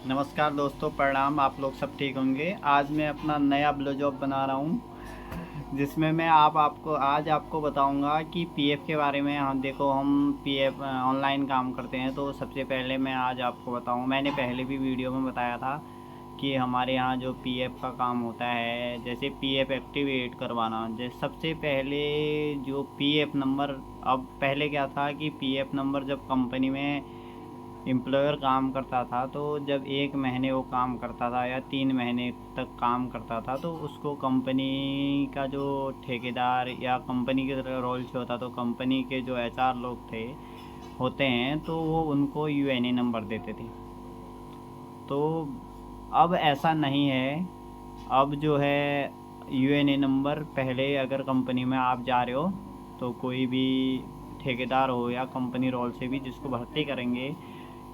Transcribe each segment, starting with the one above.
नमस्कार दोस्तों, प्रणाम। आप लोग सब ठीक होंगे। आज मैं अपना नया ब्लोजॉब बना रहा हूँ, जिसमें मैं आपको बताऊँगा कि पीएफ के बारे में। हम देखो, हम पीएफ ऑनलाइन काम करते हैं, तो सबसे पहले मैं आज आपको बताऊँ। मैंने पहले भी वीडियो में बताया था कि हमारे यहाँ जो पीएफ का काम होता है, जैसे पीएफ एक्टिवेट करवाना। जैसे सबसे पहले जो पीएफ नंबर, अब पहले क्या था कि पीएफ नंबर जब कंपनी में एम्प्लॉयर काम करता था, तो जब 1 महीने वो काम करता था या 3 महीने तक काम करता था, तो उसको कंपनी का जो ठेकेदार या कंपनी के रोल से होता, तो कंपनी के जो एचआर लोग होते हैं, तो वो उनको यूएनए नंबर देते थे। तो अब ऐसा नहीं है। अब जो है यूएनए नंबर, पहले अगर कंपनी में आप जा रहे हो, तो कोई भी ठेकेदार हो या कंपनी रोल से भी जिसको भर्ती करेंगे,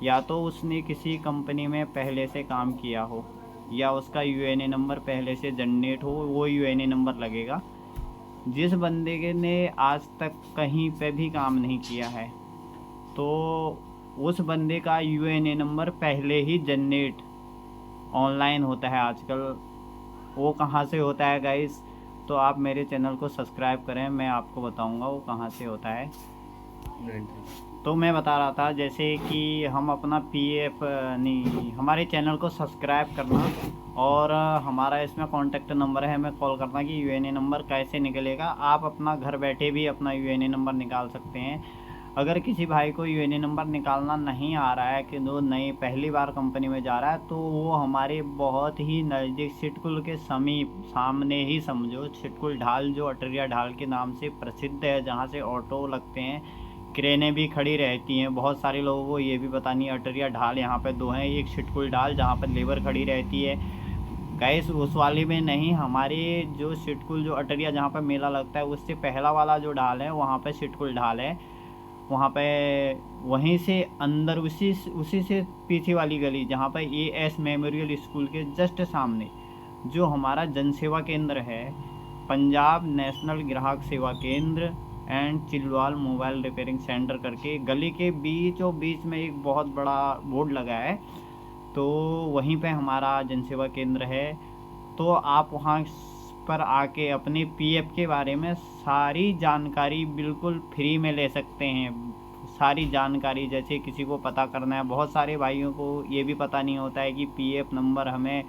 या तो उसने किसी कंपनी में पहले से काम किया हो या उसका यूएनए नंबर पहले से जनरेट हो, वो यूएनए नंबर लगेगा। जिस बंदे ने आज तक कहीं पे भी काम नहीं किया है, तो उस बंदे का यूएनए नंबर पहले ही जनरेट ऑनलाइन होता है आजकल। वो कहाँ से होता है गाइस? तो आप मेरे चैनल को सब्सक्राइब करें, मैं आपको बताऊंगा वो कहाँ से होता है। तो मैं बता रहा था, जैसे कि हम अपना पीएफ नहीं, हमारे चैनल को सब्सक्राइब करना, और हमारा इसमें कॉन्टैक्ट नंबर है, हमें कॉल करना कि यूएनए नंबर कैसे निकलेगा। आप अपना घर बैठे भी अपना यूएनए नंबर निकाल सकते हैं। अगर किसी भाई को यूएनए नंबर निकालना नहीं आ रहा है, कि वो नई पहली बार कंपनी में जा रहा है, तो वो हमारे बहुत ही नज़दीक सिटकुल के समीप सामने ही समझो, सिटकुल ढाल जो अटरिया ढाल के नाम से प्रसिद्ध है, जहाँ से ऑटो लगते हैं, क्रेनें भी खड़ी रहती हैं। बहुत सारे लोगों को ये भी पता नहीं, अटरिया ढाल यहाँ पे दो हैं, एक सिटकुल ढाल जहाँ पर लेबर खड़ी रहती है। गैस उस वाली में नहीं, हमारे जो सिटकुल जो अटरिया जहाँ पर मेला लगता है, उससे पहला वाला जो ढाल है, वहाँ पर सिटकुल ढाल है। वहाँ पे वहीं से अंदर उसी से पीछे वाली गली, जहाँ पर एएस मेमोरियल स्कूल के जस्ट सामने जो हमारा जन सेवा केंद्र है, पंजाब नेशनल ग्राहक सेवा केंद्र and Chilwal mobile repairing centre करके, गली के बीचों बीच में एक बहुत बड़ा बोर्ड लगा है। तो वहीं पे हमारा जन सेवा केंद्र है। तो आप वहाँ पर आके अपने पीएफ के बारे में सारी जानकारी बिल्कुल फ्री में ले सकते हैं। सारी जानकारी, जैसे किसी को पता करना है, बहुत सारे भाइयों को ये भी पता नहीं होता है कि पीएफ नंबर हमें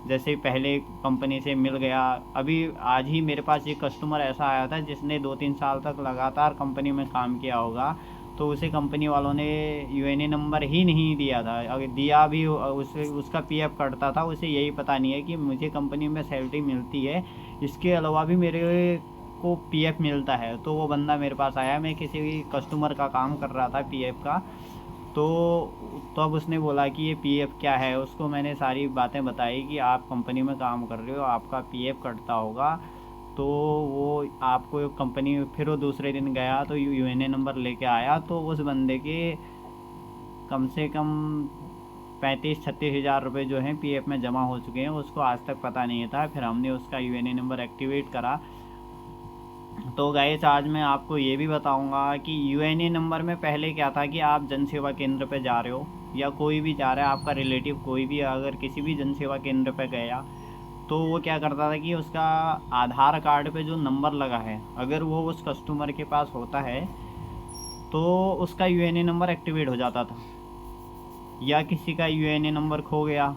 जैसे पहले कंपनी से मिल गया। अभी आज ही मेरे पास एक कस्टमर ऐसा आया था जिसने 2-3 साल तक लगातार कंपनी में काम किया होगा, तो उसे कंपनी वालों ने यूएनए नंबर ही नहीं दिया था। अगर दिया भी उसे, उसका पीएफ कटता था, उसे यही पता नहीं है कि मुझे कंपनी में सैलरी मिलती है, इसके अलावा भी मेरे को पीएफ मिलता है। तो वो बंदा मेरे पास आया, मैं किसी कस्टमर का काम कर रहा था पीएफ का। तो तब उसने बोला कि ये पीएफ क्या है। उसको मैंने सारी बातें बताई कि आप कंपनी में काम कर रहे हो, आपका पीएफ कटता होगा। तो वो आपको कंपनी, फिर वो दूसरे दिन गया तो यूएनए नंबर लेके आया, तो उस बंदे के कम से कम 35-36 हज़ार रुपये जो हैं पीएफ में जमा हो चुके हैं। उसको आज तक पता नहीं था। फिर हमने उसका यूएनए नंबर एक्टिवेट करा। तो गाइस, आज मैं आपको ये भी बताऊंगा कि यूएनए नंबर में पहले क्या था कि आप जन सेवा केंद्र पे जा रहे हो, या कोई भी जा रहा है, आपका रिलेटिव कोई भी अगर किसी भी जन सेवा केंद्र पे गया, तो वो क्या करता था कि उसका आधार कार्ड पे जो नंबर लगा है, अगर वो उस कस्टमर के पास होता है, तो उसका यूएनए नंबर एक्टिवेट हो जाता था। या किसी का यूएनए नंबर खो गया,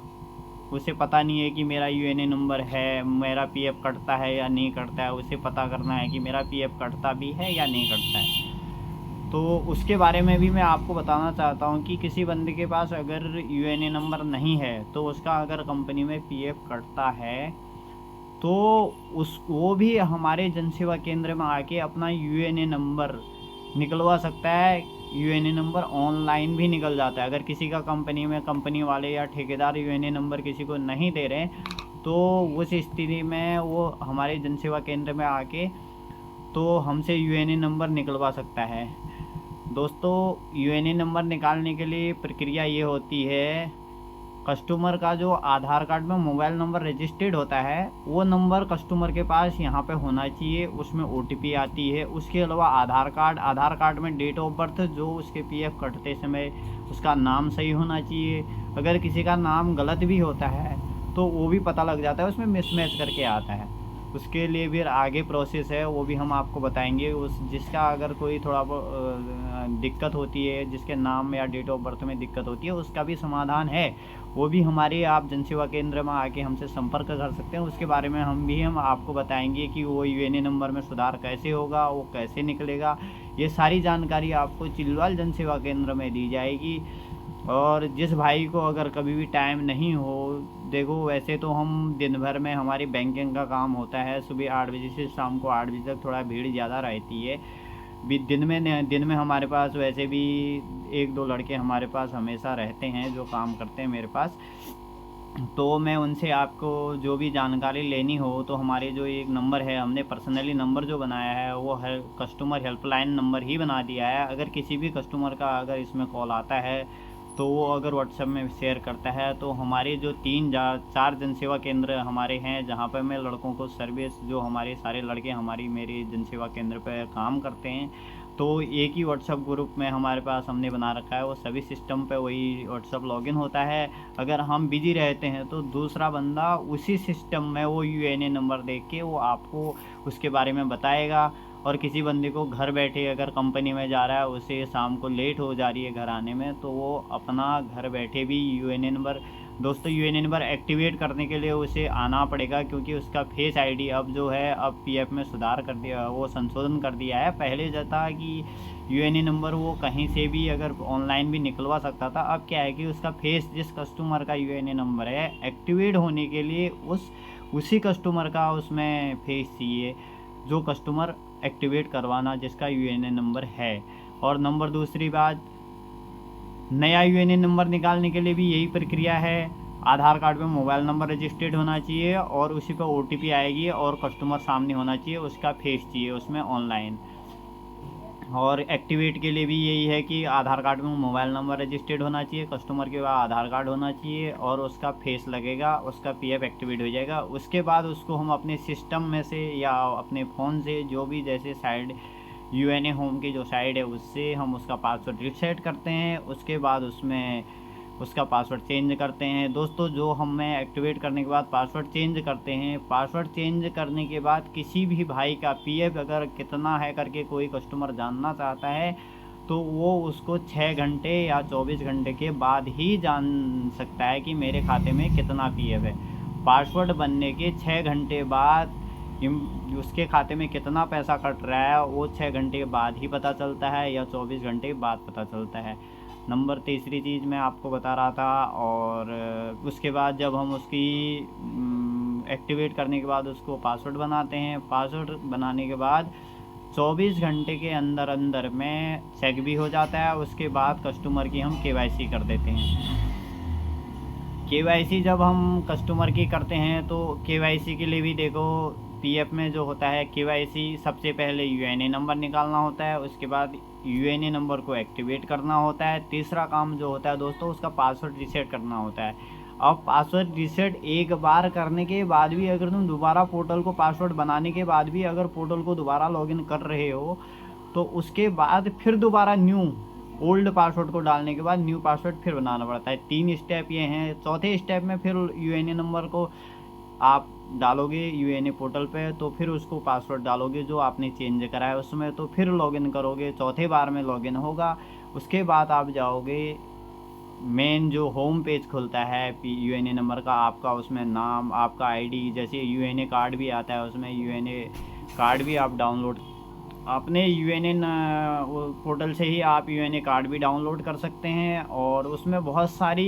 उसे पता नहीं है कि मेरा यूएनए नंबर है, मेरा पीएफ कटता है या नहीं कटता है, उसे पता करना है कि मेरा पीएफ कटता भी है या नहीं कटता है। तो उसके बारे में भी मैं आपको बताना चाहता हूँ कि किसी बंदे के पास अगर यूएनए नंबर नहीं है, तो उसका अगर कंपनी में पीएफ कटता है, तो उस वो भी हमारे जन सेवा केंद्र में आके अपना यूएनए नंबर निकलवा सकता है। यूएनए नंबर ऑनलाइन भी निकल जाता है। अगर किसी का कंपनी में, कंपनी वाले या ठेकेदार यूएनए नंबर किसी को नहीं दे रहे, तो उस स्थिति में वो हमारे जन सेवा केंद्र में आके तो हमसे यूएनए नंबर निकलवा सकता है। दोस्तों, यूएनए नंबर निकालने के लिए प्रक्रिया ये होती है, कस्टमर का जो आधार कार्ड में मोबाइल नंबर रजिस्टर्ड होता है, वो नंबर कस्टमर के पास यहाँ पे होना चाहिए। उसमें ओटीपी आती है। उसके अलावा आधार कार्ड में डेट ऑफ बर्थ, जो उसके पीएफ कटते समय उसका नाम सही होना चाहिए। अगर किसी का नाम गलत भी होता है तो वो भी पता लग जाता है, उसमें मिसमैच करके आता है। उसके लिए फिर आगे प्रोसेस है, वो भी हम आपको बताएंगे। उस जिसका अगर कोई थोड़ा दिक्कत होती है, जिसके नाम या डेट ऑफ बर्थ में दिक्कत होती है, उसका भी समाधान है। वो भी हमारे आप जनसेवा केंद्र में आके हमसे संपर्क कर सकते हैं। उसके बारे में हम आपको बताएंगे कि वो यूएनए नंबर में सुधार कैसे होगा, वो कैसे निकलेगा। ये सारी जानकारी आपको चिल्वाल जनसेवा केंद्र में दी जाएगी। और जिस भाई को अगर कभी भी टाइम नहीं हो, देखो वैसे तो हम दिन भर में हमारी बैंकिंग का काम होता है, सुबह 8 बजे से शाम को 8 बजे तक थोड़ा भीड़ ज़्यादा रहती है। दिन में हमारे पास वैसे भी 1-2 लड़के हमारे पास हमेशा रहते हैं जो काम करते हैं मेरे पास। तो मैं उनसे आपको जो भी जानकारी लेनी हो तो हमारे जो एक नंबर है, हमने पर्सनली नंबर जो बनाया है वो है कस्टमर हेल्पलाइन नंबर ही बना दिया है। अगर किसी भी कस्टमर का अगर इसमें कॉल आता है तो वो अगर व्हाट्सएप में शेयर करता है तो हमारे जो 4 जनसेवा केंद्र हमारे हैं जहाँ पर मैं लड़कों को सर्विस, जो हमारे सारे लड़के हमारी मेरी जनसेवा केंद्र पर काम करते हैं, तो एक ही व्हाट्सएप ग्रुप में हमारे पास हमने बना रखा है। वो सभी सिस्टम पे वही व्हाट्सएप लॉगिन होता है। अगर हम बिजी रहते हैं तो दूसरा बंदा उसी सिस्टम में वो यूएनए नंबर देख के वो आपको उसके बारे में बताएगा। और किसी बंदे को घर बैठे अगर कंपनी में जा रहा है, उसे शाम को लेट हो जा रही है घर आने में, तो वो अपना घर बैठे भी यूएनए नंबर, दोस्तों यूएनए नंबर एक्टिवेट करने के लिए उसे आना पड़ेगा, क्योंकि उसका फेस आईडी अब जो है अब पीएफ में सुधार कर दिया, वो संशोधन कर दिया है। पहले जो था कि यूएनए नंबर वो कहीं से भी अगर ऑनलाइन भी निकलवा सकता था, अब क्या है कि उसका फेस, जिस कस्टमर का यूएनए नंबर है, एक्टिवेट होने के लिए उसी कस्टमर का उसमें फेस चाहिए, जो कस्टमर एक्टिवेट करवाना जिसका यूएनए नंबर है। और नंबर दूसरी बात, नया यूएनए नंबर निकालने के लिए भी यही प्रक्रिया है। आधार कार्ड में मोबाइल नंबर रजिस्टर्ड होना चाहिए और उसी पर ओटीपी आएगी और कस्टमर सामने होना चाहिए, उसका फेस चाहिए उसमें ऑनलाइन। और एक्टिवेट के लिए भी यही है कि आधार कार्ड में मोबाइल नंबर रजिस्टर्ड होना चाहिए, कस्टमर के पास आधार कार्ड होना चाहिए और उसका फेस लगेगा, उसका पीएफ एक्टिवेट हो जाएगा। उसके बाद उसको हम अपने सिस्टम में से या अपने फ़ोन से, जो भी जैसे साइड यूएनए होम की जो साइड है उससे हम उसका पासवर्ड रीसेट करते हैं। उसके बाद उसमें उसका पासवर्ड चेंज करते हैं। दोस्तों, जो हमें एक्टिवेट करने के बाद पासवर्ड चेंज करते हैं, पासवर्ड चेंज करने के बाद किसी भी भाई का पीएफ अगर कितना है करके कोई कस्टमर जानना चाहता है तो वो उसको 6 घंटे या 24 घंटे के बाद ही जान सकता है कि मेरे खाते में कितना पीएफ है। पासवर्ड बनने के 6 घंटे बाद उसके खाते में कितना पैसा कट रहा है वो 6 घंटे के बाद ही पता चलता है या 24 घंटे के बाद पता चलता है। नंबर तीसरी चीज़ मैं आपको बता रहा था। और उसके बाद जब हम उसकी एक्टिवेट करने के बाद उसको पासवर्ड बनाते हैं, पासवर्ड बनाने के बाद 24 घंटे के अंदर अंदर में चेक भी हो जाता है। उसके बाद कस्टमर की हम केवाईसी कर देते हैं। केवाईसी जब हम कस्टमर की करते हैं तो केवाईसी के लिए भी देखो, पीएफ में जो होता है केवाईसी, सबसे पहले यूएनए नंबर निकालना होता है, उसके बाद यूएनए नंबर को एक्टिवेट करना होता है। तीसरा काम जो होता है दोस्तों, उसका पासवर्ड रीसेट करना होता है। अब पासवर्ड रीसेट एक बार करने के बाद भी अगर तुम दोबारा पोर्टल को, पासवर्ड बनाने के बाद भी अगर पोर्टल को दोबारा लॉगिन कर रहे हो तो उसके बाद फिर दोबारा ओल्ड पासवर्ड को डालने के बाद न्यू पासवर्ड फिर बनाना पड़ता है। 3 स्टेप ये हैं। चौथे स्टेप में फिर यूएनए नंबर को आप डालोगे यूएनए पोर्टल पे, तो फिर उसको पासवर्ड डालोगे जो आपने चेंज करा है उसमें, तो फिर लॉगिन करोगे, चौथे बार में लॉगिन होगा। उसके बाद आप जाओगे, मेन जो होम पेज खुलता है यूएनए नंबर का, आपका उसमें नाम, आपका आईडी, जैसे यूएनए कार्ड भी आता है उसमें यूएनए कार्ड भी आप डाउनलोड, अपने यूएनए पोर्टल से ही आप यूएनए कार्ड भी डाउनलोड कर सकते हैं। और उसमें बहुत सारी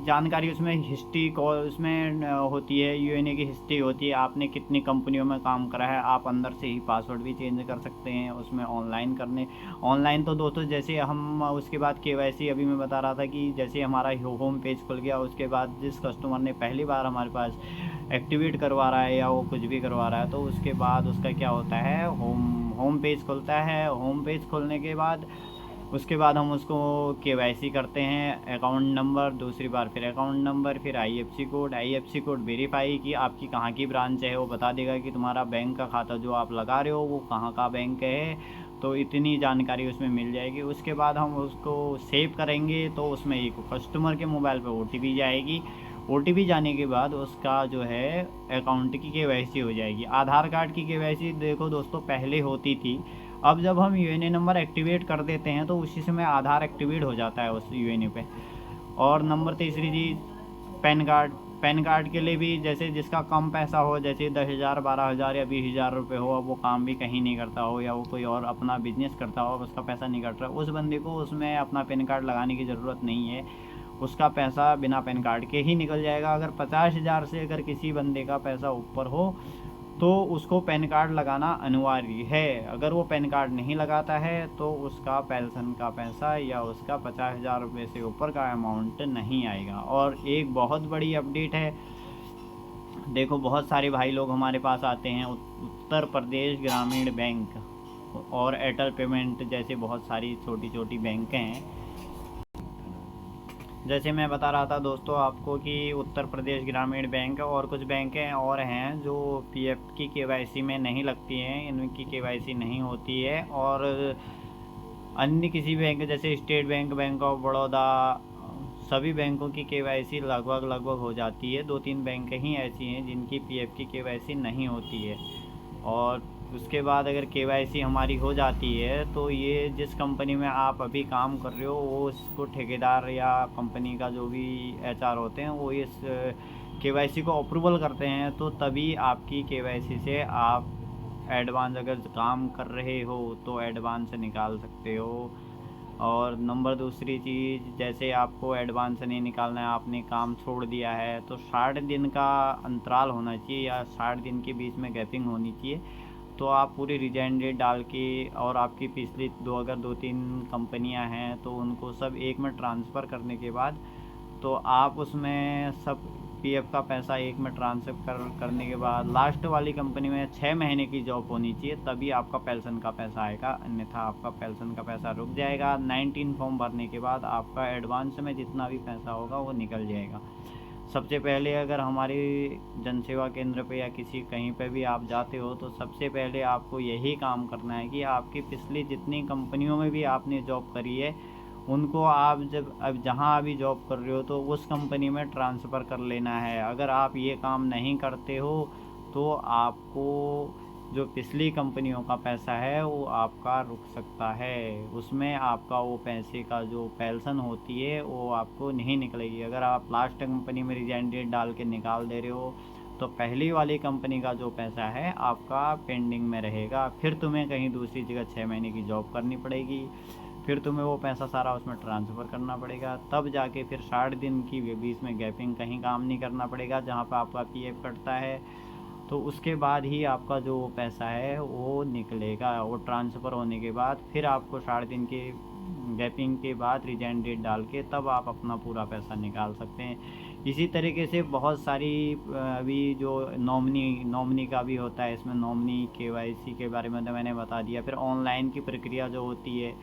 जानकारी, उसमें हिस्ट्री उसमें होती है, यूएनए की हिस्ट्री होती है, आपने कितनी कंपनियों में काम करा है, आप अंदर से ही पासवर्ड भी चेंज कर सकते हैं उसमें ऑनलाइन। तो दोस्तों, जैसे हम उसके बाद केवाईसी, अभी मैं बता रहा था कि जैसे हमारा होम पेज खुल गया, उसके बाद जिस कस्टमर ने पहली बार हमारे पास एक्टिवेट करवा रहा है या वो कुछ भी करवा रहा है, तो उसके बाद उसका क्या होता है, होम पेज खुलता है। होम पेज खुलने के बाद उसके बाद हम उसको केवाईसी करते हैं। अकाउंट नंबर, दूसरी बार फिर अकाउंट नंबर, फिर आईएफसी कोड वेरीफाई कि आपकी कहाँ की ब्रांच है, वो बता देगा कि तुम्हारा बैंक का खाता जो आप लगा रहे हो वो कहाँ का बैंक है। तो इतनी जानकारी उसमें मिल जाएगी। उसके बाद हम उसको सेव करेंगे तो उसमें एक कस्टमर के मोबाइल पे OTP जाएगी। OTP जाने के बाद उसका जो है अकाउंट की KYC हो जाएगी। आधार कार्ड की KYC देखो दोस्तों पहले होती थी, अब जब हम UNA नंबर एक्टिवेट कर देते हैं तो उसी समय आधार एक्टिवेट हो जाता है उस UNA पे। और नंबर तीसरी चीज़ पैन कार्ड के लिए भी, जैसे जिसका कम पैसा हो, जैसे 10,000 12,000 या 20,000 रुपये हो, अब वो काम भी कहीं नहीं करता हो या वो कोई और अपना बिजनेस करता हो, उसका पैसा नहीं कट रहा, उस बंदे को उसमें अपना पैन कार्ड लगाने की ज़रूरत नहीं है। उसका पैसा बिना पैन कार्ड के ही निकल जाएगा। अगर 50,000 से अगर किसी बंदे का पैसा ऊपर हो तो उसको पैन कार्ड लगाना अनिवार्य है। अगर वो पैन कार्ड नहीं लगाता है तो उसका पेंशन का पैसा या उसका 50,000 रुपये से ऊपर का अमाउंट नहीं आएगा। और एक बहुत बड़ी अपडेट है, देखो बहुत सारे भाई लोग हमारे पास आते हैं, उत्तर प्रदेश ग्रामीण बैंक और एयरटेल पेमेंट जैसे बहुत सारी छोटी छोटी बैंक हैं। जैसे मैं बता रहा था दोस्तों आपको कि उत्तर प्रदेश ग्रामीण बैंक और कुछ बैंकें और हैं जो PF की KYC में नहीं लगती हैं, इनकी KYC नहीं होती है। और अन्य किसी बैंक जैसे state bank, bank of Baroda, सभी बैंकों की KYC लगभग हो जाती है। 2-3 बैंक ही ऐसी हैं जिनकी PF की KYC नहीं होती है। और उसके बाद अगर KYC हमारी हो जाती है तो ये जिस कंपनी में आप अभी काम कर रहे हो वो इसको ठेकेदार या कंपनी का जो भी HR होते हैं वो इस KYC को अप्रूवल करते हैं, तो तभी आपकी KYC से आप एडवांस अगर काम कर रहे हो तो एडवांस निकाल सकते हो। और नंबर दूसरी चीज़, जैसे आपको एडवांस नहीं निकालना है, आपने काम छोड़ दिया है, तो 60 दिन का अंतराल होना चाहिए या 60 दिन के बीच में गैपिंग होनी चाहिए। तो आप पूरी रिजाइन डेट डाल के और आपकी पिछली अगर 2-3 कंपनियां हैं तो उनको सब एक में ट्रांसफ़र करने के बाद तो आप उसमें सब PF का पैसा एक में ट्रांसफ़र करने के बाद लास्ट वाली कंपनी में 6 महीने की जॉब होनी चाहिए, तभी आपका पेंशन का पैसा आएगा, अन्यथा आपका पेंशन का पैसा रुक जाएगा। 19 फॉर्म भरने के बाद आपका एडवांस में जितना भी पैसा होगा वो निकल जाएगा। सबसे पहले अगर हमारी जनसेवा केंद्र पे या किसी कहीं पे भी आप जाते हो तो सबसे पहले आपको यही काम करना है कि आपकी पिछली जितनी कंपनियों में भी आपने जॉब करी है उनको आप जब अब जहाँ अभी जॉब कर रहे हो तो उस कंपनी में ट्रांसफ़र कर लेना है। अगर आप ये काम नहीं करते हो तो आपको जो पिछली कंपनियों का पैसा है वो आपका रुक सकता है, उसमें आपका वो पैसे का जो पेंशन होती है वो आपको नहीं निकलेगी। अगर आप लास्ट कंपनी में रिजाइन डेट डाल के निकाल दे रहे हो तो पहली वाली कंपनी का जो पैसा है आपका पेंडिंग में रहेगा, फिर तुम्हें कहीं दूसरी जगह 6 महीने की जॉब करनी पड़ेगी, फिर तुम्हें वो पैसा सारा उसमें ट्रांसफ़र करना पड़ेगा, तब जाके फिर 60 दिन की बीच में गैपिंग कहीं काम नहीं करना पड़ेगा जहाँ पर आपका PF कटता है, तो उसके बाद ही आपका जो पैसा है वो निकलेगा। वो ट्रांसफ़र होने के बाद फिर आपको 60 दिन के गैपिंग के बाद रिजाइन डेट डाल के तब आप अपना पूरा पैसा निकाल सकते हैं। इसी तरीके से बहुत सारी अभी जो नॉमिनी का भी होता है, इसमें नॉमिनी KYC के बारे में तो मैंने बता दिया। फिर ऑनलाइन की प्रक्रिया जो होती है,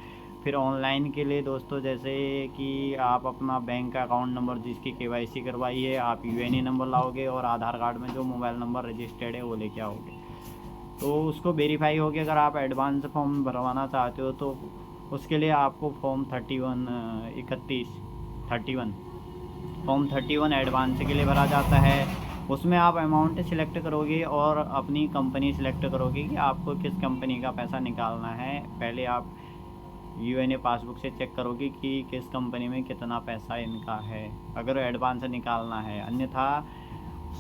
फिर ऑनलाइन के लिए दोस्तों जैसे कि आप अपना बैंक का अकाउंट नंबर जिसकी KYC करवाई है, आप UNA नंबर लाओगे और आधार कार्ड में जो मोबाइल नंबर रजिस्टर्ड है वो लेके आओगे, तो उसको वेरीफाई होगी। अगर आप एडवांस फॉर्म भरवाना चाहते हो तो उसके लिए आपको फॉर्म 31 एडवांस के लिए भरा जाता है। उसमें आप अमाउंट सिलेक्ट करोगे और अपनी कंपनी सिलेक्ट करोगे कि आपको किस कंपनी का पैसा निकालना है। पहले आप UNA पासबुक से चेक करोगे कि किस कंपनी में कितना पैसा इनका है, अगर एडवांस निकालना है। अन्यथा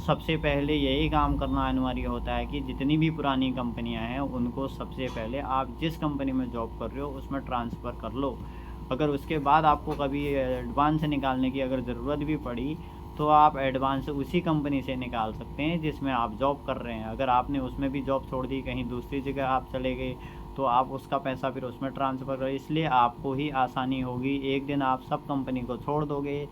सबसे पहले यही काम करना अनिवार्य होता है कि जितनी भी पुरानी कंपनियां हैं उनको सबसे पहले आप जिस कंपनी में जॉब कर रहे हो उसमें ट्रांसफ़र कर लो। अगर उसके बाद आपको कभी एडवांस निकालने की अगर ज़रूरत भी पड़ी तो आप एडवांस उसी कंपनी से निकाल सकते हैं जिसमें आप जॉब कर रहे हैं। अगर आपने उसमें भी जॉब छोड़ दी, कहीं दूसरी जगह आप चले गए, तो आप उसका पैसा फिर उसमें ट्रांसफ़र करें, इसलिए आपको ही आसानी होगी। एक दिन आप सब कंपनी को छोड़ दोगे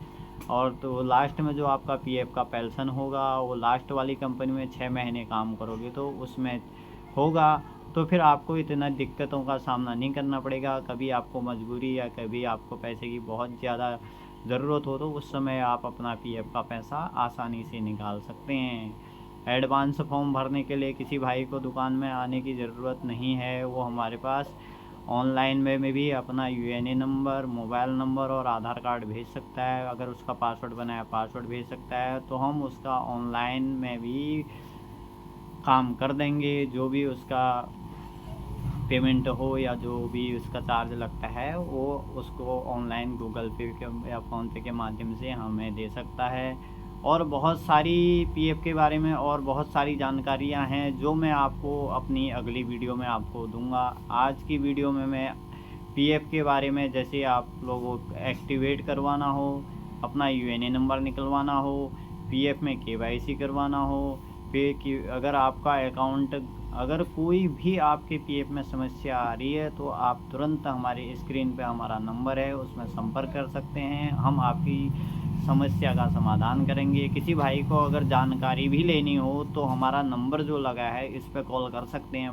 और तो लास्ट में जो आपका PF का पेंशन होगा वो लास्ट वाली कंपनी में 6 महीने काम करोगे तो उसमें होगा, तो फिर आपको इतना दिक्कतों का सामना नहीं करना पड़ेगा। कभी आपको मजबूरी या कभी आपको पैसे की बहुत ज़्यादा ज़रूरत हो तो उस समय आप अपना PF का पैसा आसानी से निकाल सकते हैं। एडवांस फॉर्म भरने के लिए किसी भाई को दुकान में आने की ज़रूरत नहीं है, वो हमारे पास ऑनलाइन में भी अपना यूएनए नंबर, मोबाइल नंबर और आधार कार्ड भेज सकता है। अगर उसका पासवर्ड बनाया पासवर्ड भेज सकता है, तो हम उसका ऑनलाइन में भी काम कर देंगे। जो भी उसका पेमेंट हो या जो भी उसका चार्ज लगता है वो उसको ऑनलाइन गूगल पे के या फ़ोन पे के माध्यम से हमें दे सकता है। और बहुत सारी पीएफ के बारे में और बहुत सारी जानकारियां हैं जो मैं आपको अपनी अगली वीडियो में आपको दूंगा। आज की वीडियो में मैं पीएफ के बारे में, जैसे आप लोगों को एक्टिवेट करवाना हो, अपना यूएनए नंबर निकलवाना हो, पीएफ में केवाईसी करवाना हो, फिर कि अगर आपका अकाउंट, अगर कोई भी आपके पीएफ में समस्या आ रही है तो आप तुरंत हमारे स्क्रीन पे हमारा नंबर है उसमें संपर्क कर सकते हैं। हम आपकी समस्या का समाधान करेंगे। किसी भाई को अगर जानकारी भी लेनी हो तो हमारा नंबर जो लगा है इस पर कॉल कर सकते हैं।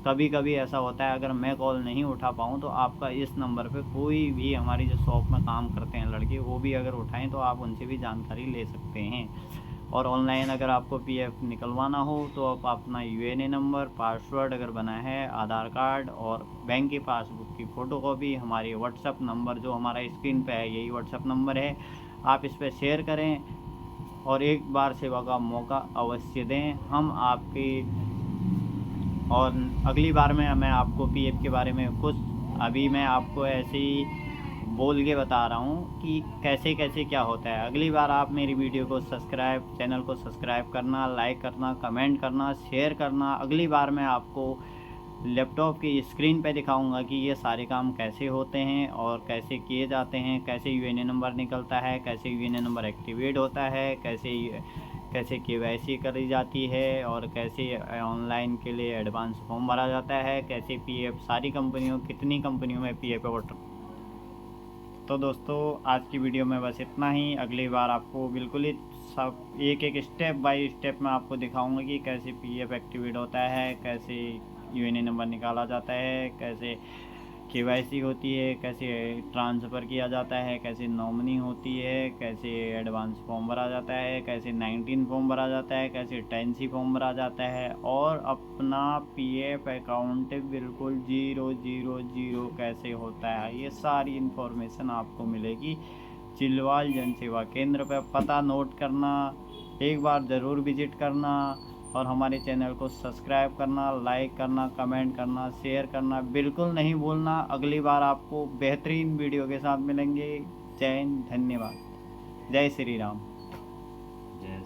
कभी कभी ऐसा होता है अगर मैं कॉल नहीं उठा पाऊँ तो आपका इस नंबर पे कोई भी, हमारी जो शॉप में काम करते हैं लड़के, वो भी अगर उठाएं तो आप उनसे भी जानकारी ले सकते हैं। और ऑनलाइन अगर आपको पीएफ निकलवाना हो तो आप अपना यूएनए नंबर, पासवर्ड अगर बना है, आधार कार्ड और बैंक की पासबुक की फ़ोटोकॉपी, हमारी व्हाट्सएप नंबर जो हमारा स्क्रीन पे है यही व्हाट्सएप नंबर है, आप इस पर शेयर करें और एक बार सेवा का मौका अवश्य दें। हम आपकी, और अगली बार में मैं आपको पीएफ के बारे में कुछ, अभी मैं आपको ऐसे ही बोल के बता रहा हूँ कि कैसे कैसे क्या होता है। अगली बार आप मेरी वीडियो को सब्सक्राइब, चैनल को सब्सक्राइब करना, लाइक करना, कमेंट करना, शेयर करना। अगली बार मैं आपको लैपटॉप की स्क्रीन पे दिखाऊंगा कि ये सारे काम कैसे होते हैं और कैसे किए जाते हैं, कैसे यूएनए नंबर निकलता है, कैसे यूएनए नंबर एक्टिवेट होता है, कैसे कैसे केवाईसी करी जाती है और कैसे ऑनलाइन के लिए एडवांस फॉर्म भरा जाता है, कैसे पीएफ, सारी कंपनियों, कितनी कंपनियों में पीएफ ऑर्डर। तो दोस्तों आज की वीडियो में बस इतना ही। अगली बार आपको बिल्कुल ही सब एक एक स्टेप बाय स्टेप मैं आपको दिखाऊंगा कि कैसे पीएफ एक्टिवेट होता है, कैसे यूएनए नंबर निकाला जाता है, कैसे केवाईसी होती है, कैसे ट्रांसफ़र किया जाता है, कैसे नॉमिनी होती है, कैसे एडवांस फॉर्म भरा जाता है, कैसे 19 फॉर्म भरा जाता है, कैसे 10C फॉर्म भरा जाता है और अपना पीएफ अकाउंट बिल्कुल 000 कैसे होता है। ये सारी इन्फॉर्मेशन आपको मिलेगी चिलवाल जन सेवा केंद्र पर। पता नोट करना, एक बार ज़रूर विजिट करना और हमारे चैनल को सब्सक्राइब करना, लाइक करना, कमेंट करना, शेयर करना बिल्कुल नहीं भूलना। अगली बार आपको बेहतरीन वीडियो के साथ मिलेंगे। जय हिंद, धन्यवाद, जय श्री राम। जय